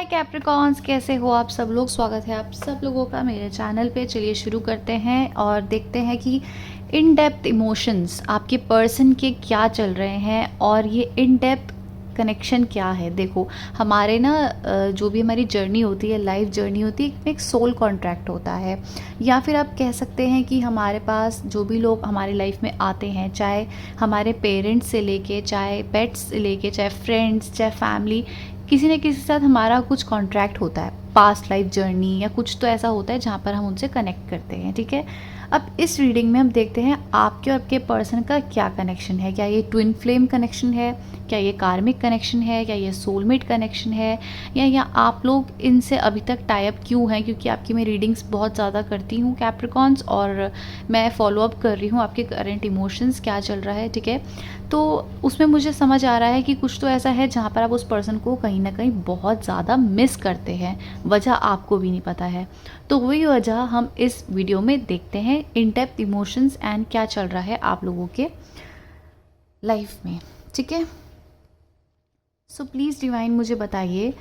हाय Capricorns, कैसे हो आप सब लोग। स्वागत है आप सब लोगों का मेरे चैनल पे। चलिए शुरू करते हैं और देखते हैं कि इन डेप्थ इमोशंस आपके पर्सन के क्या चल रहे हैं और ये इन डेप्थ कनेक्शन क्या है। देखो हमारे ना जो भी हमारी जर्नी होती है, लाइफ जर्नी होती है, एक सोल कॉन्ट्रैक्ट होता है। या फिर आप कह सकते हैं कि हमारे पास जो भी लोग हमारी लाइफ में आते हैं, चाहे हमारे पेरेंट्स से लेके, चाहे पेट्स से लेके, चाहे फ्रेंड्स, चाहे फैमिली, किसी न किसी के साथ हमारा कुछ कॉन्ट्रैक्ट होता है, पास्ट लाइफ जर्नी या कुछ तो ऐसा होता है जहाँ पर हम उनसे कनेक्ट करते हैं। ठीक है, अब इस रीडिंग में हम देखते हैं आपके और आपके पर्सन का क्या कनेक्शन है। क्या ये ट्विन फ्लेम कनेक्शन है, क्या ये कार्मिक कनेक्शन है, क्या ये सोलमेट कनेक्शन है, या आप लोग इनसे अभी तक टाई अप क्यों हैं। क्योंकि आपकी मैं रीडिंग्स बहुत ज़्यादा करती हूँ कैप्रिकॉन्स, और मैं फॉलो अप कर रही हूँ आपके करंट इमोशंस क्या चल रहा है। ठीक है, तो उसमें मुझे समझ आ रहा है कि कुछ तो ऐसा है जहाँ पर आप उस पर्सन को कहीं ना कहीं बहुत ज़्यादा मिस करते हैं, वजह आपको भी नहीं पता है। तो वही वजह हम इस वीडियो में देखते हैं, इन डेप्थ इमोशंस एंड क्या चल रहा है आप लोगों के लाइफ में। ठीक है, सो प्लीज़ डिवाइन मुझे बताइए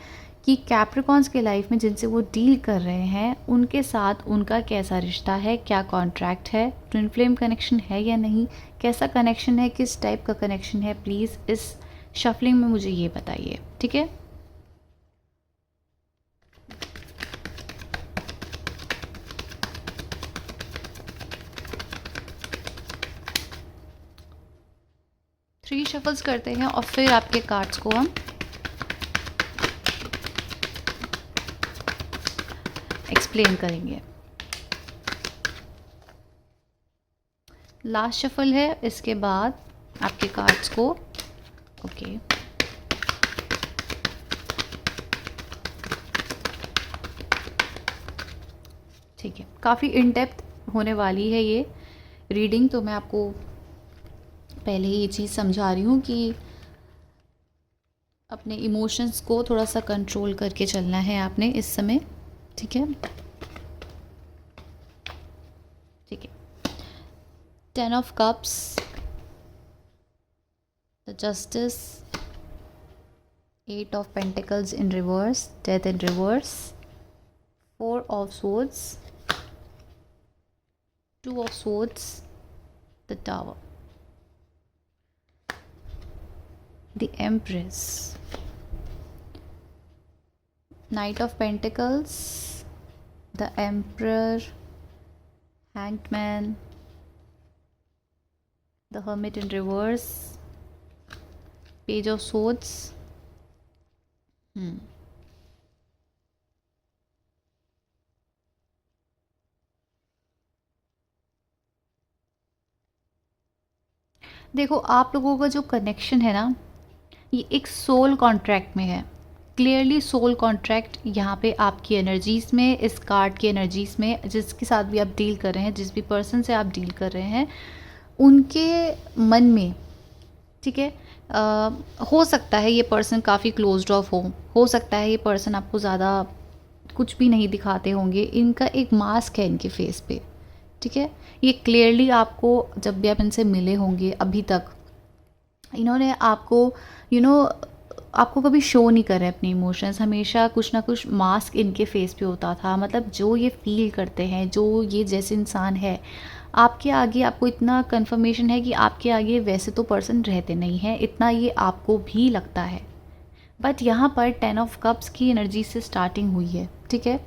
कि कैप्रिकॉन्स के लाइफ में जिनसे वो डील कर रहे हैं उनके साथ उनका कैसा रिश्ता है, क्या कॉन्ट्रैक्ट है, ट्विन फ्लेम कनेक्शन है या नहीं, कैसा कनेक्शन है, किस टाइप का कनेक्शन है। प्लीज़ इस शफलिंग में मुझे ये बताइए। ठीक है, थ्री शफल्स करते हैं और फिर आपके कार्ड्स को हम एक्सप्लेन करेंगे। लास्ट शफल है, इसके बाद आपके कार्ड्स को ओके ठीक है, काफ़ी इन डेप्थ होने वाली है ये रीडिंग। तो मैं आपको पहले ही ये चीज़ समझा रही हूँ कि अपने इमोशंस को थोड़ा सा कंट्रोल करके चलना है आपने इस समय। ठीक है, ठीक है। 10 of cups, the justice, 8 of pentacles in reverse, death in reverse, 4 of swords, 2 of swords, the tower, the empress, knight of pentacles, the emperor, hanged man, the hermit in reverse, page of swords. देखो आप लोगों का जो connection है ना, ये एक soul contract में है। क्लियरली सोल कॉन्ट्रैक्ट यहाँ पे आपकी एनर्जीज़ में, इस कार्ड की एनर्जीज़ में, जिसके साथ भी आप डील कर रहे हैं, जिस भी पर्सन से आप डील कर रहे हैं, उनके मन में, ठीक है, हो सकता है ये पर्सन काफ़ी क्लोज्ड ऑफ हो सकता है ये पर्सन आपको ज़्यादा कुछ भी नहीं दिखाते होंगे, इनका एक मास्क है इनके फेस पे। ठीक है, ये क्लियरली आपको जब भी आप इनसे मिले होंगे अभी तक, इन्होंने आपको आपको कभी शो नहीं कर रहे अपने इमोशंस। हमेशा कुछ ना कुछ मास्क इनके फेस पे होता था। मतलब जो ये फील करते हैं, जो ये जैसे इंसान है, आपके आगे आपको इतना कंफर्मेशन है कि आपके आगे वैसे तो पर्सन रहते नहीं हैं, इतना ये आपको भी लगता है। बट यहाँ पर 10 ऑफ कप्स की एनर्जी से स्टार्टिंग हुई है। ठीक है,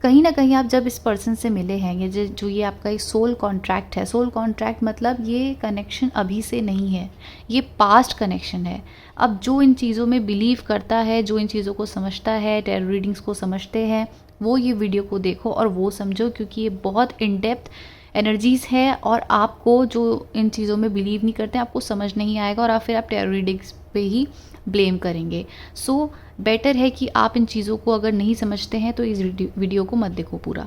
कहीं ना कहीं आप जब इस पर्सन से मिले हैं, ये जो ये आपका एक सोल कॉन्ट्रैक्ट है, सोल कॉन्ट्रैक्ट मतलब ये कनेक्शन अभी से नहीं है, ये पास्ट कनेक्शन है। अब जो इन चीज़ों में बिलीव करता है, जो इन चीज़ों को समझता है, टैरो रीडिंग्स को समझते हैं, वो ये वीडियो को देखो और वो समझो, क्योंकि ये बहुत इन डेप्थ एनर्जीज़ है। और आपको जो इन चीज़ों में बिलीव नहीं करते हैं, आपको समझ नहीं आएगा और फिर आप टैरो रीडिंग्स पे ही ब्लेम करेंगे। सो बेटर है कि आप इन चीज़ों को अगर नहीं समझते हैं तो इस वीडियो को मत देखो पूरा।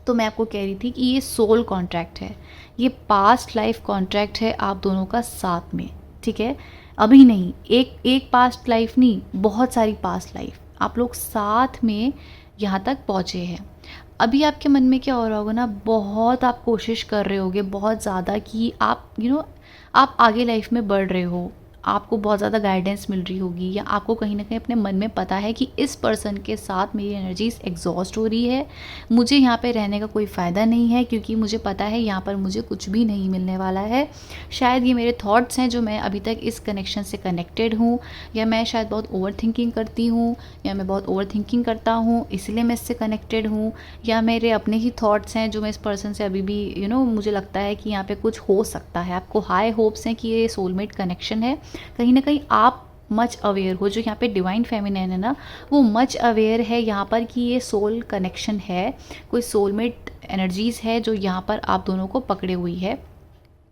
तो मैं आपको कह रही थी कि ये सोल कॉन्ट्रैक्ट है, ये पास्ट लाइफ कॉन्ट्रैक्ट है आप दोनों का साथ में। ठीक है, अभी नहीं, एक पास्ट लाइफ नहीं, बहुत सारी पास्ट लाइफ आप लोग साथ में यहाँ तक पहुँचे हैं। अभी आपके मन में क्या हो रहा होगा ना, बहुत आप कोशिश कर रहे होगे बहुत ज़्यादा कि आप आप आगे लाइफ में बढ़ रहे हो, आपको बहुत ज़्यादा गाइडेंस मिल रही होगी, या आपको कहीं ना कहीं अपने मन में पता है कि इस पर्सन के साथ मेरी एनर्जीज एग्जॉस्ट हो रही है, मुझे यहाँ पे रहने का कोई फ़ायदा नहीं है, क्योंकि मुझे पता है यहाँ पर मुझे कुछ भी नहीं मिलने वाला है। शायद ये मेरे थॉट्स हैं जो मैं अभी तक इस कनेक्शन से कनेक्टेड हूँ, या मैं शायद बहुत ओवर थिंकिंग करती हूँ, या मैं बहुत ओवर थिंकिंग करता हूँ इसलिए मैं इससे कनेक्टेड हूँ, या मेरे अपने ही थॉट्स हैं जो मैं इस पर्सन से अभी भी मुझे लगता है कि यहाँ पे कुछ हो सकता है। आपको हाई होप्स हैं कि ये सोलमेट कनेक्शन है। कहीं ना कहीं आप मच अवेयर हो, जो यहाँ पे डिवाइन फेमिनिन है ना, वो मच अवेयर है यहाँ पर कि ये सोल कनेक्शन है, कोई सोलमेट एनर्जीज़ है जो यहाँ पर आप दोनों को पकड़े हुई है।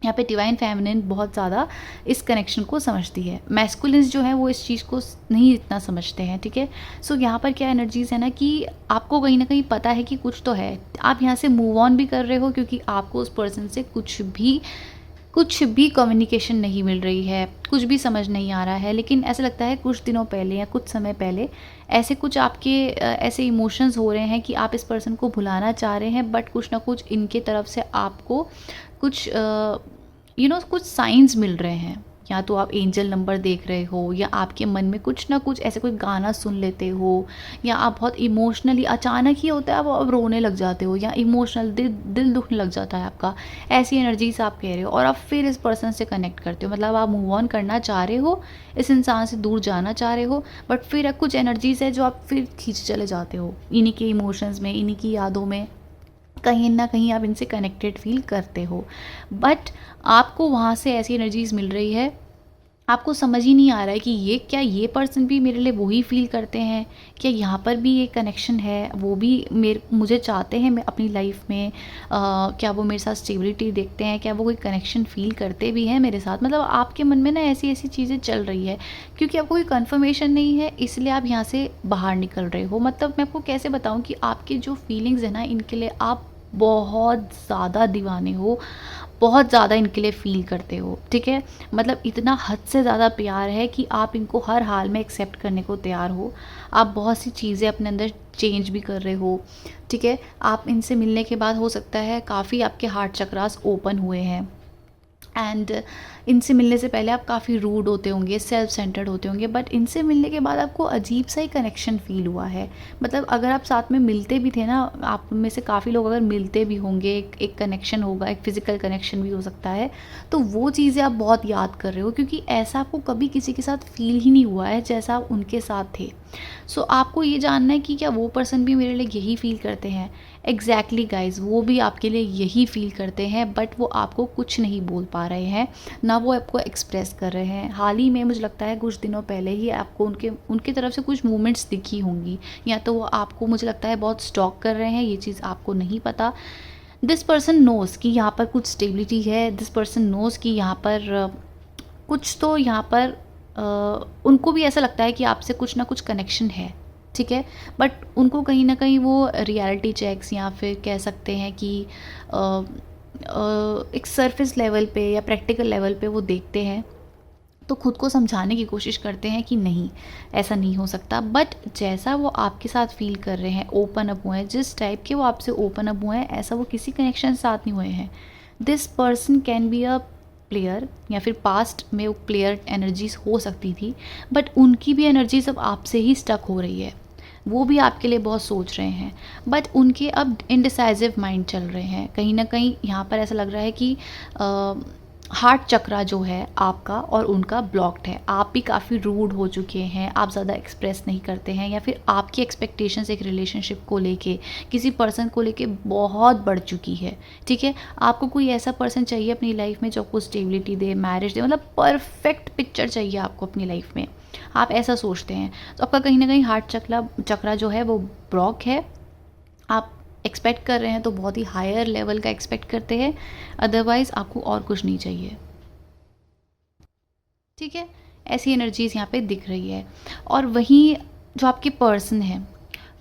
यहाँ पे डिवाइन फेमिनिन बहुत ज़्यादा इस कनेक्शन को समझती है। मैस्कुलिन्स जो है वो इस चीज़ को नहीं इतना समझते हैं, ठीक है। सो यहाँ पर क्या एनर्जीज़ है ना कि आपको कहीं ना कहीं पता है कि कुछ तो है, आप यहाँ से मूव ऑन भी कर रहे हो, क्योंकि आपको उस पर्सन से कुछ भी कम्युनिकेशन नहीं मिल रही है, कुछ भी समझ नहीं आ रहा है। लेकिन ऐसा लगता है कुछ दिनों पहले या कुछ समय पहले ऐसे कुछ आपके ऐसे इमोशंस हो रहे हैं कि आप इस पर्सन को भुलाना चाह रहे हैं, बट कुछ ना कुछ इनके तरफ से आपको कुछ कुछ साइंस मिल रहे हैं। या तो आप एंजल नंबर देख रहे हो, या आपके मन में कुछ ना कुछ ऐसे कोई गाना सुन लेते हो, या आप बहुत इमोशनली अचानक ही होता है आप रोने लग जाते हो, या इमोशनल दिल दुखने लग जाता है आपका। ऐसी एनर्जीज आप कह रहे हो और आप फिर इस पर्सन से कनेक्ट करते हो, मतलब आप मूव ऑन करना चाह रहे हो, इस इंसान से दूर जाना चाह रहे हो, बट फिर कुछ एनर्जीज है जो आप फिर खींच चले जाते हो इन्हीं के इमोशंस में, इन्हीं की यादों में। कहीं ना कहीं आप इनसे कनेक्टेड फील करते हो, बट आपको वहाँ से ऐसी एनर्जीज मिल रही है, आपको समझ ही नहीं आ रहा है कि ये पर्सन भी मेरे लिए वही फील करते हैं, क्या यहाँ पर भी ये कनेक्शन है, वो भी मुझे चाहते हैं मैं अपनी लाइफ में, क्या वो मेरे साथ स्टेबिलिटी देखते हैं, क्या वो कोई कनेक्शन फील करते भी हैं मेरे साथ। मतलब आपके मन में ना ऐसी ऐसी चीज़ें चल रही है, क्योंकि आपको कोई कन्फर्मेशन नहीं है इसलिए आप यहाँ से बाहर निकल रहे हो। मतलब मैं आपको कैसे बताऊँ कि आपकी जो फीलिंग्स है ना, इनके लिए आप बहुत ज़्यादा दीवाने हो, बहुत ज़्यादा इनके लिए फ़ील करते हो, ठीक है। मतलब इतना हद से ज़्यादा प्यार है कि आप इनको हर हाल में एक्सेप्ट करने को तैयार हो। आप बहुत सी चीज़ें अपने अंदर चेंज भी कर रहे हो, ठीक है। आप इनसे मिलने के बाद हो सकता है काफ़ी आपके हार्ट चक्रास ओपन हुए हैं, एंड इनसे मिलने से पहले आप काफ़ी रूड होते होंगे, सेल्फ सेंटर्ड होते होंगे, बट इनसे मिलने के बाद आपको अजीब सा ही कनेक्शन फ़ील हुआ है। मतलब अगर आप साथ में मिलते भी थे ना, आप में से काफ़ी लोग अगर मिलते भी होंगे, एक कनेक्शन होगा, एक फ़िज़िकल कनेक्शन भी हो सकता है, तो वो चीज़ें आप बहुत याद कर रहे हो, क्योंकि ऐसा आपको कभी किसी के साथ फ़ील ही नहीं हुआ है जैसा आप उनके साथ थे। सो आपको ये जानना है कि क्या वो पर्सन भी मेरे लिए यही फ़ील करते हैं। एग्जैक्टली गाइज, वो भी आपके लिए यही फ़ील करते हैं, बट वो आपको कुछ नहीं बोल पा रहे हैं, ना वो आपको एक्सप्रेस कर रहे हैं। हाल ही में मुझे लगता है कुछ दिनों पहले ही आपको उनके तरफ से कुछ मूवमेंट्स दिखी होंगी, या तो वो आपको मुझे लगता है बहुत स्टॉक कर रहे हैं, ये चीज़ आपको नहीं पता। दिस पर्सन नोज़ कि यहाँ पर कुछ स्टेबिलिटी है, दिस पर्सन नोज़ कि यहाँ पर कुछ तो यहाँ पर उनको भी ऐसा लगता है कि आपसे कुछ ना कुछ कनेक्शन है, ठीक है। बट उनको कहीं ना कहीं वो रियलिटी चेक्स, या फिर कह सकते हैं कि एक सरफेस लेवल पे या प्रैक्टिकल लेवल पे वो देखते हैं, तो खुद को समझाने की कोशिश करते हैं कि नहीं, ऐसा नहीं हो सकता। बट जैसा वो आपके साथ फील कर रहे हैं, ओपन अप हुए हैं, जिस टाइप के वो आपसे ओपन अप हुए हैं, ऐसा वो किसी कनेक्शन के साथ नहीं हुए हैं। This person can be a player, या फिर पास्ट में वो प्लेयर एनर्जीज हो सकती थी, बट उनकी भी एनर्जीज अब आपसे ही स्टक हो रही है। वो भी आपके लिए बहुत सोच रहे हैं, बट उनके अब इनडिसाइजिव माइंड चल रहे हैं। कहीं ना कहीं यहाँ पर ऐसा लग रहा है कि हार्ट चक्रा जो है आपका और उनका ब्लॉक्ड है। आप भी काफ़ी रूड हो चुके हैं, आप ज़्यादा एक्सप्रेस नहीं करते हैं, या फिर आपकी एक्सपेक्टेशंस एक रिलेशनशिप को लेके, किसी पर्सन को लेके बहुत बढ़ चुकी है, ठीक है। आपको कोई ऐसा पर्सन चाहिए अपनी लाइफ में जो आपको स्टेबिलिटी दे, मैरिज दे, मतलब परफेक्ट पिक्चर चाहिए आपको अपनी लाइफ में, आप ऐसा सोचते हैं। तो आपका कहीं ना कहीं हार्ट चक्रा जो है वो ब्लॉक है। आप एक्सपेक्ट कर रहे हैं तो बहुत ही हायर लेवल का एक्सपेक्ट करते हैं, अदरवाइज़ आपको और कुछ नहीं चाहिए, ठीक है। ऐसी एनर्जीज़ यहाँ पे दिख रही है। और वहीं जो आपके पर्सन है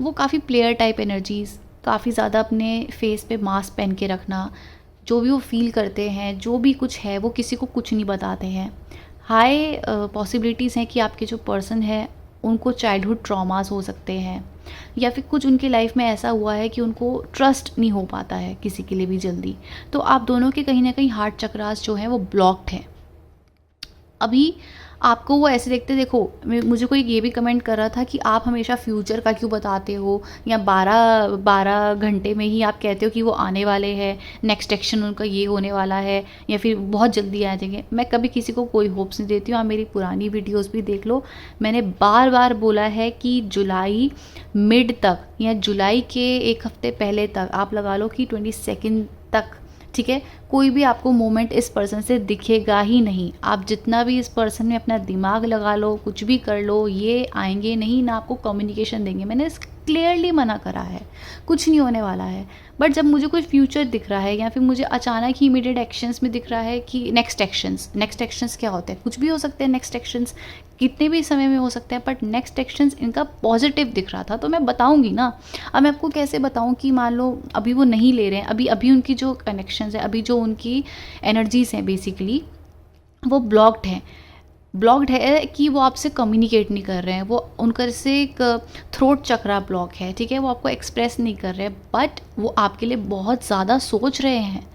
वो काफ़ी प्लेयर टाइप एनर्जीज़, काफ़ी ज़्यादा अपने फेस पे मास्क पहन के रखना, जो भी वो फील करते हैं, जो भी कुछ है वो किसी को कुछ नहीं बताते हैं। हाई पॉसिबिलिटीज़ हैं कि आपके जो पर्सन है उनको चाइल्डहुड ट्रॉमास हो सकते हैं, या फिर कुछ उनकी लाइफ में ऐसा हुआ है कि उनको ट्रस्ट नहीं हो पाता है किसी के लिए भी जल्दी। तो आप दोनों के कहीं ना कहीं हार्ट चक्रास जो है वो ब्लॉक्ड है। अभी आपको वो ऐसे देखते, देखो मुझे कोई ये भी कमेंट कर रहा था कि आप हमेशा फ्यूचर का क्यों बताते हो, या 12 घंटे में ही आप कहते हो कि वो आने वाले हैं, नेक्स्ट एक्शन उनका ये होने वाला है, या फिर बहुत जल्दी आ जाएंगे। मैं कभी किसी को कोई होप्स नहीं देती हूँ। आप मेरी पुरानी वीडियोस भी देख लो, मैंने बार बार बोला है कि जुलाई मिड तक या जुलाई के एक हफ्ते पहले तक, आप लगा लो कि 22 तक, ठीक है, कोई भी आपको मोमेंट इस पर्सन से दिखेगा ही नहीं। आप जितना भी इस पर्सन में अपना दिमाग लगा लो, कुछ भी कर लो, ये आएंगे नहीं, ना आपको कम्युनिकेशन देंगे। मैंने क्लियरली मना करा है, कुछ नहीं होने वाला है। बट जब मुझे कोई फ्यूचर दिख रहा है, या फिर मुझे अचानक ही इमीडिएट एक्शंस में दिख रहा है कि नेक्स्ट एक्शंस क्या होते हैं, कुछ भी हो सकते हैं नेक्स्ट एक्शंस, कितने भी समय में हो सकते हैं, बट नेक्स्ट एक्शंस इनका पॉजिटिव दिख रहा था, तो मैं बताऊंगी ना। अब मैं आपको कैसे बताऊं कि मान लो अभी वो नहीं ले रहे हैं, अभी उनकी जो कनेक्शंस है, अभी जो उनकी एनर्जीज हैं बेसिकली वो ब्लॉक्ड है कि वो आपसे कम्युनिकेट नहीं कर रहे हैं, वो उनका जैसे एक थ्रोट चक्रा ब्लॉक है, ठीक है, वो आपको एक्सप्रेस नहीं कर रहे हैं, बट वो आपके लिए बहुत ज़्यादा सोच रहे हैं,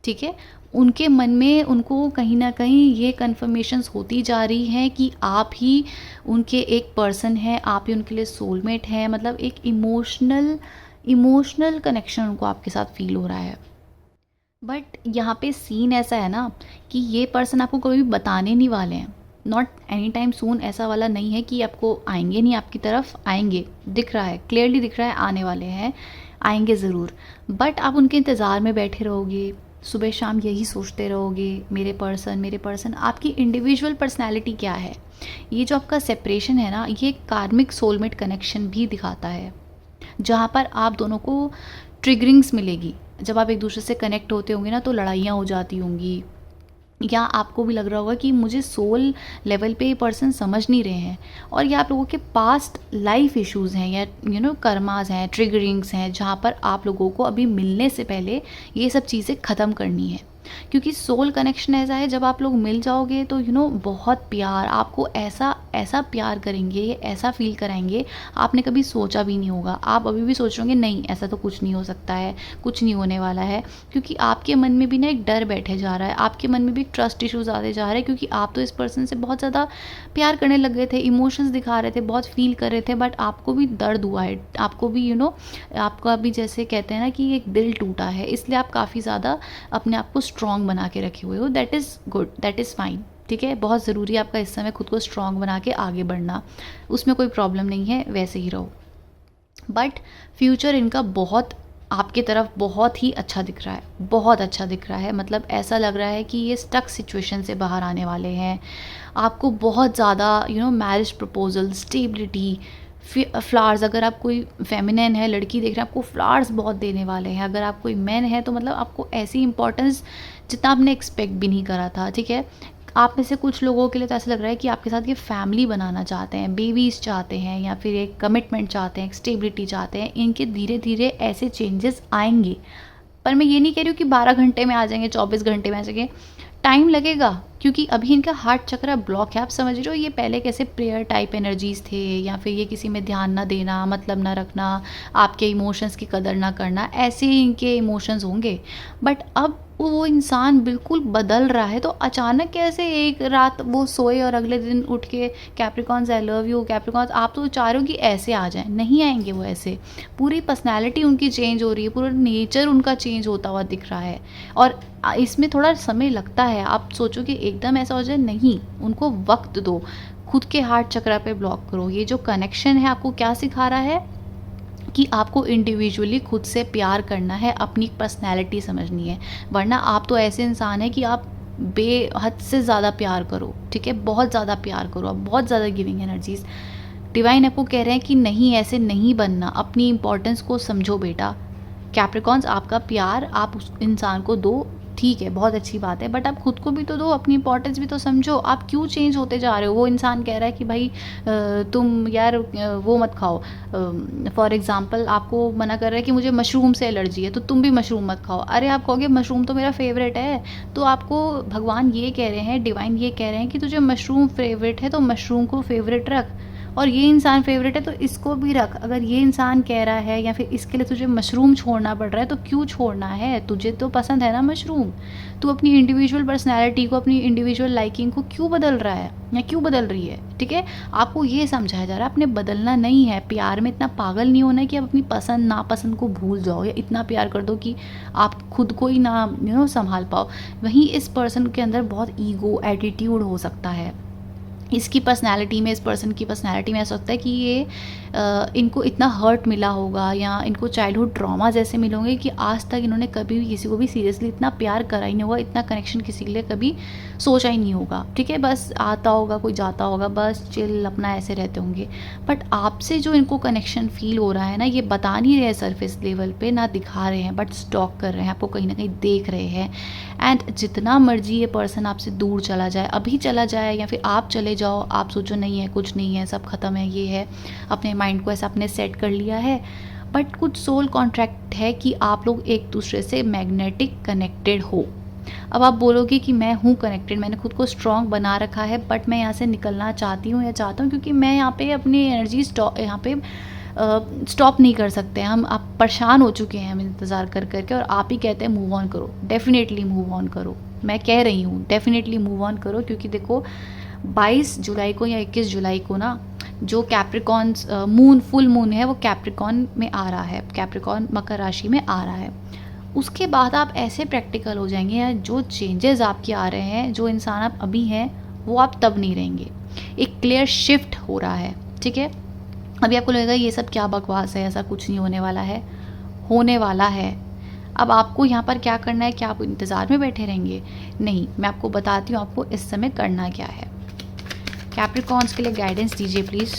ठीक है। उनके मन में उनको कहीं ना कहीं ये कन्फर्मेशंस होती जा रही हैं कि आप ही उनके एक पर्सन हैं, आप ही उनके लिए सोलमेट हैं, मतलब एक इमोशनल कनेक्शन उनको आपके साथ फील हो रहा है। बट यहाँ पे सीन ऐसा है ना कि ये पर्सन आपको कभी भी बताने नहीं वाले हैं, नॉट एनी टाइम सून। ऐसा वाला नहीं है कि आपको आएंगे नहीं, आपकी तरफ आएंगे, दिख रहा है, क्लियरली दिख रहा है, आने वाले हैं, आएंगे ज़रूर। बट आप उनके इंतज़ार में बैठे रहोगे, सुबह शाम यही सोचते रहोगे, मेरे पर्सन। आपकी इंडिविजुअल पर्सनैलिटी क्या है, ये जो आपका सेपरेशन है ना, ये कार्मिक सोलमेट कनेक्शन भी दिखाता है, जहाँ पर आप दोनों को ट्रिगरिंग्स मिलेगी। जब आप एक दूसरे से कनेक्ट होते होंगे ना, तो लड़ाइयाँ हो जाती होंगी, या आपको भी लग रहा होगा कि मुझे सोल लेवल पे ये पर्सन समझ नहीं रहे हैं, और या आप लोगों के पास्ट लाइफ इश्यूज़ हैं, या कर्मास हैं, ट्रिगरिंग्स हैं, जहाँ पर आप लोगों को अभी मिलने से पहले ये सब चीज़ें ख़त्म करनी है। क्योंकि सोल कनेक्शन ऐसा है, जब आप लोग मिल जाओगे तो बहुत प्यार, आपको ऐसा ऐसा प्यार करेंगे, ऐसा फील कराएंगे, आपने कभी सोचा भी नहीं होगा। आप अभी भी सोच रहे होंगे नहीं ऐसा तो कुछ नहीं हो सकता है, कुछ नहीं होने वाला है, क्योंकि आपके मन में भी ना एक डर बैठे जा रहा है, आपके मन में भी ट्रस्ट इश्यूज आते जा रहे हैं, क्योंकि आप तो इस पर्सन से बहुत ज़्यादा प्यार करने लग गए थे, इमोशंस दिखा रहे थे, बहुत फील कर रहे थे, बट आपको भी दर्द हुआ है, आपको भी आपका भी जैसे कहते हैं ना कि एक दिल टूटा है, इसलिए आप काफ़ी ज़्यादा अपने आप को स्ट्रॉन्ग बना के रखे हुए हो। That is good, that is fine, ठीक है। बहुत ज़रूरी है आपका इस समय खुद को स्ट्रॉन्ग बना के आगे बढ़ना, उसमें कोई प्रॉब्लम नहीं है, वैसे ही रहो। बट फ्यूचर इनका बहुत आपके तरफ बहुत ही अच्छा दिख रहा है, बहुत अच्छा दिख रहा है, मतलब ऐसा लग रहा है कि ये स्टक सिचुएशन से बाहर आने वाले हैं। आपको बहुत ज़्यादा मैरिज प्रपोजल, स्टेबिलिटी, फ्लावर्स, अगर आप कोई फेमिनिन है, लड़की देख रहे हैं, आपको फ्लावर्स बहुत देने वाले हैं। अगर आप कोई मैन है तो मतलब आपको ऐसी इंपॉर्टेंस जितना आपने एक्सपेक्ट भी नहीं करा था, ठीक है। आप में से कुछ लोगों के लिए तो ऐसा लग रहा है कि आपके साथ ये फैमिली बनाना चाहते हैं, बेबीज़ चाहते हैं, या फिर एक कमिटमेंट चाहते हैं, एक स्टेबिलिटी चाहते हैं। इनके धीरे धीरे ऐसे चेंजेस आएंगे, पर मैं ये नहीं कह रही हूँ कि 12 घंटे में आ जाएंगे, 24 घंटे में आ जाएंगे, टाइम लगेगा, क्योंकि अभी इनका हार्ट चक्र ब्लॉक है। आप समझ रहे हो, ये पहले कैसे प्रेयर टाइप एनर्जीज थे, या फिर ये किसी में ध्यान ना देना, मतलब ना रखना, आपके इमोशंस की कदर ना करना, ऐसे ही इनके इमोशंस होंगे। बट अब वो इंसान बिल्कुल बदल रहा है, तो अचानक कैसे एक रात वो सोए और अगले दिन उठ के Capricorns I love you Capricorns, आप तो चाह रहे हो कि ऐसे आ जाएं, नहीं आएंगे वो ऐसे। पूरी पर्सनैलिटी उनकी चेंज हो रही है, पूरा नेचर उनका चेंज होता हुआ दिख रहा है, और इसमें थोड़ा समय लगता है। आप सोचो कि एकदम ऐसा हो जाए, नहीं, उनको वक्त दो, खुद के हार्ट चक्र पे ब्लॉक करो। ये जो कनेक्शन है आपको क्या सिखा रहा है कि आपको इंडिविजुअली खुद से प्यार करना है, अपनी पर्सनैलिटी समझनी है, वरना आप तो ऐसे इंसान है कि आप बेहद से ज़्यादा प्यार करो, ठीक है, बहुत ज़्यादा प्यार करो, आप बहुत ज़्यादा गिविंग एनर्जीज। डिवाइन आपको कह रहे हैं कि नहीं, ऐसे नहीं बनना, अपनी इंपॉर्टेंस को समझो बेटा। कैप्रिकॉन्स, आपका प्यार आप उस इंसान को दो, ठीक है, बहुत अच्छी बात है, बट आप खुद को भी तो दो, अपनी इंपॉर्टेंस भी तो समझो। आप क्यों चेंज होते जा रहे हो? वो इंसान कह रहा है कि भाई तुम यार वो मत खाओ, फॉर एग्जांपल आपको मना कर रहा है कि मुझे मशरूम से एलर्जी है, तो तुम भी मशरूम मत खाओ। अरे आप कहोगे मशरूम तो मेरा फेवरेट है, तो आपको भगवान ये कह रहे हैं, डिवाइन ये कह रहे हैं कि तुझे मशरूम फेवरेट है तो मशरूम को फेवरेट रख, और ये इंसान फेवरेट है तो इसको भी रख। अगर ये इंसान कह रहा है या फिर इसके लिए तुझे मशरूम छोड़ना पड़ रहा है तो क्यों छोड़ना है, तुझे तो पसंद है ना मशरूम। तू अपनी इंडिविजुअल पर्सनैलिटी को, अपनी इंडिविजुअल लाइकिंग को क्यों बदल रहा है या क्यों बदल रही है, ठीक है। आपको ये समझाया जा रहा है आपने बदलना नहीं है। प्यार में इतना पागल नहीं होना है कि आप अपनी पसंद नापसंद को भूल जाओ या इतना प्यार कर दो कि आप खुद को ही ना संभाल पाओ। वहीं इस पर्सन के अंदर बहुत ईगो एटीट्यूड हो सकता है। इसकी पर्सनैलिटी में, इस पर्सन की पर्सनैलिटी में ऐसा होता है कि ये इनको इतना हर्ट मिला होगा या इनको चाइल्डहुड ट्रॉमा जैसे मिले होंगे कि आज तक इन्होंने कभी भी किसी को भी सीरियसली इतना प्यार करा ही नहीं होगा, इतना कनेक्शन किसी के लिए कभी सोचा ही नहीं होगा, ठीक है। बस आता होगा, कोई जाता होगा, बस चिल अपना ऐसे रहते होंगे। बट आपसे जो इनको कनेक्शन फील हो रहा है ना, ये बता नहीं रहे सरफेस लेवल पे, ना दिखा रहे हैं, बट स्टॉक कर रहे हैं, आपको कहीं ना कहीं देख रहे हैं। एंड जितना मर्जी ये पर्सन आपसे दूर चला जाए, अभी चला जाए या फिर आप चले जाओ, आप सोचो नहीं है, कुछ नहीं है, सब खत्म है, ये है, अपने माइंड को ऐसा आपने सेट कर लिया है, बट कुछ सोल कॉन्ट्रैक्ट है कि आप लोग एक दूसरे से मैग्नेटिक कनेक्टेड हो। अब आप बोलोगे कि मैं हूँ कनेक्टेड, मैंने खुद को स्ट्रॉन्ग बना रखा है, बट मैं यहाँ से निकलना चाहती हूँ या चाहता हूँ क्योंकि मैं यहाँ पे अपनी एनर्जी यहाँ पे स्टॉप नहीं कर सकते हम। आप परेशान हो चुके हैं हम इंतज़ार कर करके, और आप ही कहते हैं मूव ऑन करो। डेफिनेटली मूव ऑन करो, मैं कह रही हूँ डेफिनेटली मूव ऑन करो, क्योंकि देखो 22 जुलाई को या 21 जुलाई को ना, जो कैप्रिकॉन मून, फुल मून है, वो कैप्रिकॉन में आ रहा है, कैप्रिकॉन मकर राशि में आ रहा है। उसके बाद आप ऐसे प्रैक्टिकल हो जाएंगे, या जो चेंजेस आपके आ रहे हैं, जो इंसान आप अभी हैं वो आप तब नहीं रहेंगे। एक क्लियर शिफ्ट हो रहा है, ठीक है। अभी आपको लगेगा ये सब क्या बकवास है, ऐसा कुछ नहीं होने वाला है, होने वाला है। अब आपको यहाँ पर क्या करना है, क्या आप इंतज़ार में बैठे रहेंगे? नहीं, मैं आपको बताती हूँ आपको इस समय करना क्या है। कैप्रिकॉन्स के लिए गाइडेंस दीजिए please.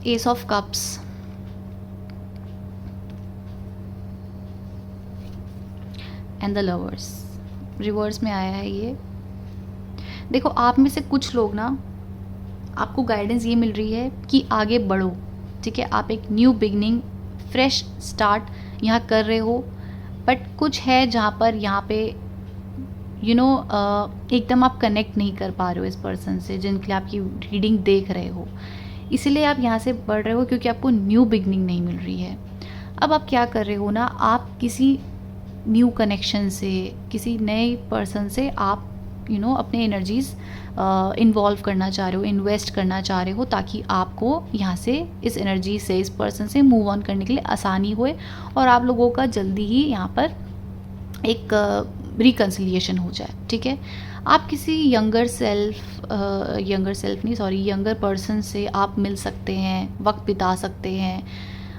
S of cups, and the lovers, reverse में आया है ये। देखो आप में से कुछ लोग ना, आपको गाइडेंस ये मिल रही है कि आगे बढ़ो, ठीक है। आप एक न्यू बिगनिंग, फ्रेश स्टार्ट यहाँ कर रहे हो, बट कुछ है जहाँ पर यहाँ पे एकदम आप कनेक्ट नहीं कर पा रहे हो इस पर्सन से जिनके लिए आपकी रीडिंग देख रहे हो। इसीलिए आप यहाँ से बढ़ रहे हो क्योंकि आपको न्यू बिगनिंग नहीं मिल रही है। अब आप क्या कर रहे हो ना, आप किसी न्यू कनेक्शन से, किसी नए पर्सन से आप अपने एनर्जीज़ इन्वॉल्व करना चाह रहे हो, इन्वेस्ट करना चाह रहे हो, ताकि आपको यहाँ से इस एनर्जी से, इस पर्सन से मूव ऑन करने के लिए आसानी होए और आप लोगों का जल्दी ही यहाँ पर एक रिकन्सिलिएशन हो जाए, ठीक है। आप किसी यंगर पर्सन से आप मिल सकते हैं, वक्त बिता सकते हैं,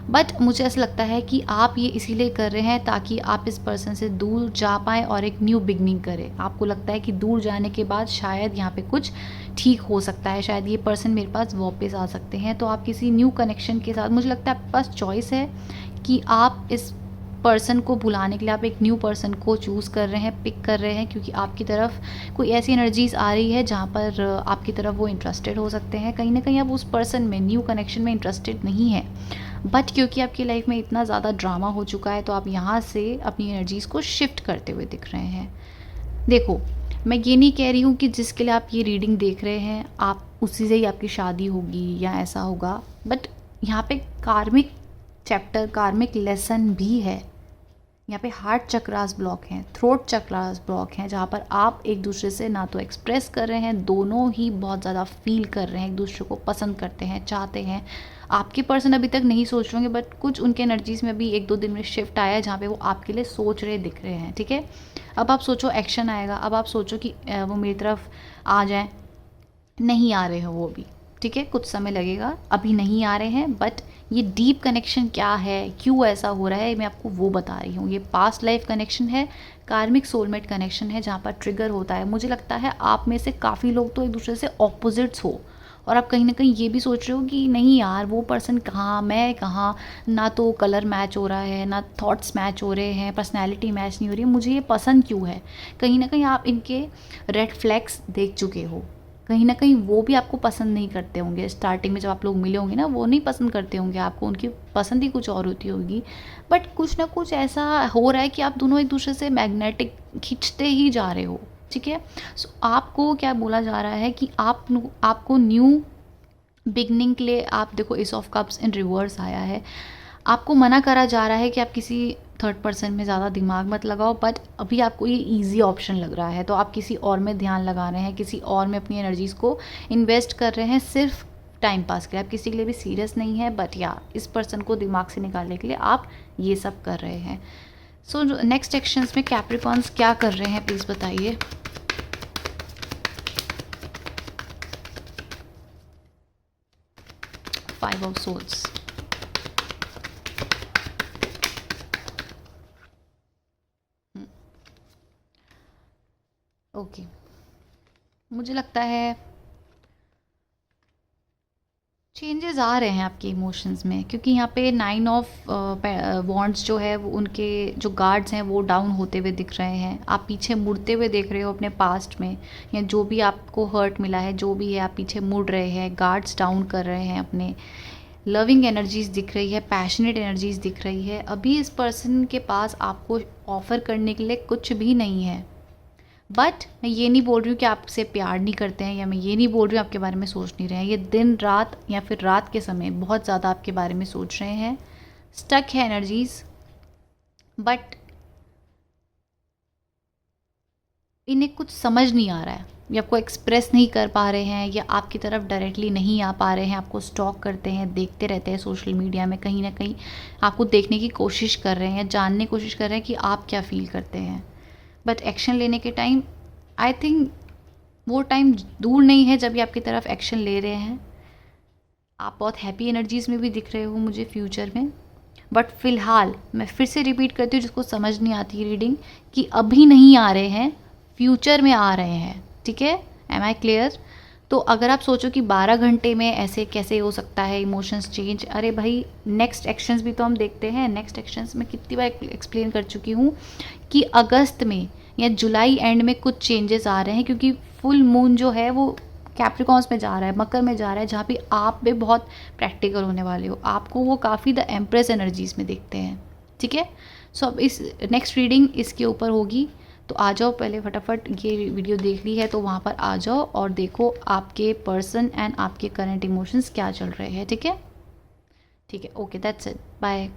बट मुझे ऐसा लगता है कि आप ये इसीलिए कर रहे हैं ताकि आप इस पर्सन से दूर जा पाएँ और एक न्यू बिगनिंग करें। आपको लगता है कि दूर जाने के बाद शायद यहाँ पे कुछ ठीक हो सकता है, शायद ये पर्सन मेरे पास वापस आ सकते हैं। तो आप किसी न्यू कनेक्शन के साथ, मुझे लगता है आपके पास चॉइस है कि आप इस पर्सन को भुलाने के लिए आप एक न्यू पर्सन को चूज़ कर रहे हैं, पिक कर रहे हैं, क्योंकि आपकी तरफ कोई ऐसी एनर्जीज़ आ रही है जहाँ पर आपकी तरफ वो इंटरेस्टेड हो सकते हैं। कहीं ना कहीं आप उस पर्सन में, न्यू कनेक्शन में इंटरेस्टेड नहीं है, बट क्योंकि आपकी लाइफ में इतना ज़्यादा ड्रामा हो चुका है तो आप यहाँ से अपनी एनर्जीज़ को शिफ्ट करते हुए दिख रहे हैं। देखो, मैं ये नहीं कह रही हूँ कि जिसके लिए आप ये रीडिंग देख रहे हैं आप उसी से ही आपकी शादी होगी या ऐसा होगा, बट यहाँ पे कार्मिक चैप्टर, कार्मिक लेसन भी है। यहाँ पे हार्ट चक्रास ब्लॉक हैं, थ्रोट चक्रास ब्लॉक हैं, जहाँ पर आप एक दूसरे से ना तो एक्सप्रेस कर रहे हैं, दोनों ही बहुत ज़्यादा फील कर रहे हैं, एक दूसरे को पसंद करते हैं, चाहते हैं। आपके पर्सन अभी तक नहीं सोच रहे होंगे, बट कुछ उनके एनर्जीज़ में अभी 1-2 दिन में शिफ्ट आया है जहाँ पे वो आपके लिए सोच रहे दिख रहे हैं, ठीक है। अब आप सोचो एक्शन आएगा, अब आप सोचो कि वो मेरी तरफ आ जाए, नहीं आ रहे हो वो भी, ठीक है, कुछ समय लगेगा, अभी नहीं आ रहे हैं, बट ये डीप कनेक्शन क्या है, क्यों ऐसा हो रहा है, मैं आपको वो बता रही हूँ। ये पास्ट लाइफ कनेक्शन है, कार्मिक सोलमेट कनेक्शन है, जहाँ पर ट्रिगर होता है। मुझे लगता है आप में से काफ़ी लोग तो एक दूसरे से ऑपोजिट्स हो, और आप कहीं ना कहीं ये भी सोच रहे हो कि नहीं यार, वो पर्सन कहाँ, मैं कहाँ, ना तो कलर मैच हो रहा है, ना थॉट्स मैच हो रहे हैं, पर्सनैलिटी मैच नहीं हो रही है, मुझे ये पसंद क्यों है। कहीं ना कहीं आप इनके रेड फ्लैग्स देख चुके हो, कहीं ना कहीं वो भी आपको पसंद नहीं करते होंगे। स्टार्टिंग में जब आप लोग मिले होंगे ना, वो नहीं पसंद करते होंगे आपको, उनकी पसंद ही कुछ और होती होगी। बट कुछ ना कुछ ऐसा हो रहा है कि आप दोनों एक दूसरे से मैग्नेटिक खींचते ही जा रहे हो, ठीक है। सो आपको क्या बोला जा रहा है कि आपको न्यू बिगनिंग के लिए, आप देखो S of cups in reverse आया है, आपको मना करा जा रहा है कि आप किसी थर्ड पर्सन में ज़्यादा दिमाग मत लगाओ। बट अभी आपको ये इजी ऑप्शन लग रहा है, तो आप किसी और में ध्यान लगा रहे हैं, किसी और में अपनी एनर्जीज़ को इन्वेस्ट कर रहे हैं सिर्फ टाइम पास के लिए। आप किसी के लिए भी सीरियस नहीं है, बट या इस पर्सन को दिमाग से निकालने के लिए आप ये सब कर रहे हैं। सो नेक्स्ट एक्शंस में कैप्रिकॉन्स क्या कर रहे हैं, प्लीज़ बताइए। Five of souls, okay. मुझे लगता है चेंजेस आ रहे हैं आपके इमोशंस में, क्योंकि यहाँ पे 9 ऑफ वॉन्ड्स जो है वो, उनके जो गार्ड्स हैं वो डाउन होते हुए दिख रहे हैं। आप पीछे मुड़ते हुए देख रहे हो अपने पास्ट में, या जो भी आपको हर्ट मिला है, जो भी है, आप पीछे मुड़ रहे हैं, गार्ड्स डाउन कर रहे हैं अपने। लविंग एनर्जीज दिख रही है, पैशनेट एनर्जीज दिख रही है। अभी इस पर्सन के पास आपको ऑफ़र करने के लिए कुछ भी नहीं है। बट मैं ये नहीं बोल रही हूँ कि आपसे प्यार नहीं करते हैं, या मैं ये नहीं बोल रही हूँ आपके बारे में सोच नहीं रहे हैं। ये दिन रात या फिर रात के समय बहुत ज़्यादा आपके बारे में सोच रहे हैं। स्टक है एनर्जीज, बट इन्हें कुछ समझ नहीं आ रहा है, या आपको एक्सप्रेस नहीं कर पा रहे हैं, या आपकी तरफ डायरेक्टली नहीं आ पा रहे हैं। आपको स्टॉक करते हैं, देखते रहते हैं सोशल मीडिया में, कहीं ना कहीं आपको देखने की कोशिश कर रहे हैं, जानने की कोशिश कर रहे हैं कि आप क्या फील करते हैं। बट एक्शन लेने के टाइम, आई थिंक वो टाइम दूर नहीं है जब भी आपकी तरफ एक्शन ले रहे हैं। आप बहुत हैप्पी एनर्जीज़ में भी दिख रहे हो मुझे फ्यूचर में। बट फ़िलहाल मैं फिर से रिपीट करती हूँ, जिसको समझ नहीं आती रीडिंग, कि अभी नहीं आ रहे हैं, फ्यूचर में आ रहे हैं, ठीक है। Am I clear? तो अगर आप सोचो कि 12 घंटे में ऐसे कैसे हो सकता है इमोशंस चेंज, अरे भाई नेक्स्ट एक्शंस भी तो हम देखते हैं। नेक्स्ट एक्शंस में कितनी बार एक्सप्लेन कर चुकी हूँ कि अगस्त में या जुलाई एंड में कुछ चेंजेस आ रहे हैं, क्योंकि फुल मून जो है वो कैप्रिकॉन्स में जा रहा है, मकर में जा रहा है, जहाँ पे आप भी बहुत प्रैक्टिकल होने वाले हो। आपको वो काफ़ी द एम्प्रेस एनर्जीज़ में देखते हैं, ठीक है। सो अब इस नेक्स्ट रीडिंग इसके ऊपर होगी, तो आ जाओ पहले फटाफट। ये वीडियो देख ली है तो वहाँ पर आ जाओ और देखो आपके पर्सन एंड आपके करंट इमोशंस क्या चल रहे हैं, ठीक है। ठीक है, ओके, दैट्स इट, बाय।